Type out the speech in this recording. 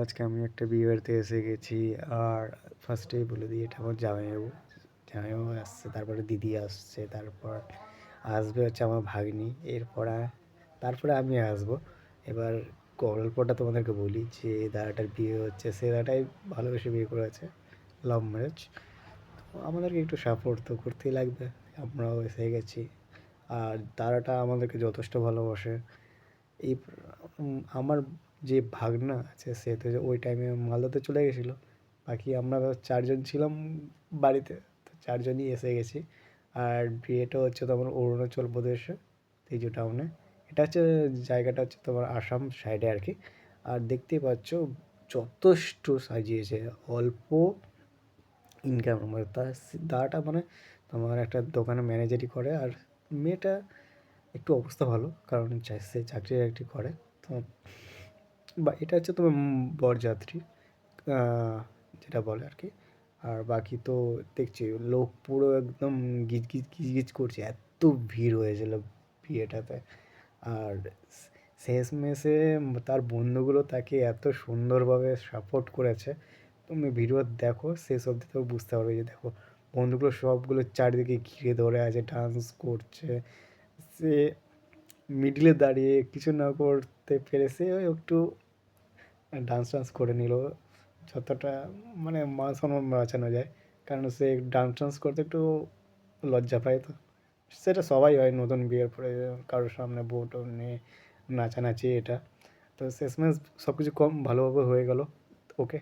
আজকে আমি একটা বিয়ে বাড়িতে এসে গেছি। আর ফার্স্টেই বলে দিই, এটা আমার জামাইবাবু। জামাইবাবু আসছে, তারপরে দিদি আসছে, তারপর আসবে হচ্ছে আমার ভাগ্নি। তারপরে আমি আসবো। এবার গল্পটা তোমাদেরকে বলি যে দাদাটার বিয়ে হচ্ছে, সে দাদাটাই ভালোবেসে বিয়ে করেছে, লাভ ম্যারেজ। তো আমাদেরকে একটু সাপোর্ট তো করতেই লাগবে, আমরাও এসে গেছি। আর দাদাটা আমাদেরকে যথেষ্ট ভালোবাসে। এই আমার যে ভাগনা আছে সে তো ওই টাইমে মালদাতে চলে গেছিলো। বাকি আমরা 4 জন ছিলাম বাড়িতে, তো 4 জনই এসে গেছি। আর বিয়েটা হচ্ছে তোমার অরুণাচল প্রদেশে, তেজু টাউনে। এটা হচ্ছে, জায়গাটা হচ্ছে তোমার আসাম সাইডে আর কি। আর দেখতেই পাচ্ছ যথেষ্ট সাজিয়েছে, অল্প ইনকাম মানে তার দাদাটা মানে তোমার একটা দোকানে ম্যানেজারই করে। আর মেয়েটা একটু অবস্থা ভালো, কারণ সে চাকরি বাকরি করে। তো বা এটা হচ্ছে তোমার বরযাত্রী, যেটা বলে আর কি। আর বাকি তো দেখছি লোক পুরো একদম গিজ গিজ গিজ গিজ করছে, এত ভিড় হয়েছিল বিয়েটাতে। আর শেষমেশে তার বন্ধুগুলো তাকে এত সুন্দরভাবে সাপোর্ট করেছে। তুমি ভিডিও দেখো শেষ অবধি তো বুঝতে পারবে। যে দেখো বন্ধুগুলো সবগুলো চারিদিকে ঘিরে ধরে আছে, ডান্স করছে। সে মিডলে দাঁড়িয়ে কিছু না করতে পেরে সে ওই একটু ডান্স টান্স করে নিল, যতটা মানে মান সম্মান বাঁচানো যায়। কারণ সে ডান্স টান্স করতে একটু লজ্জা পায়। তো সেটা সবাই হয় নতুন বিয়ের পরে, কারোর সামনে বউ টউ নিয়ে নাচানাচি এটা। তো শেষমেশ সব কিছু কম ভালোভাবে হয়ে গেল। ওকে।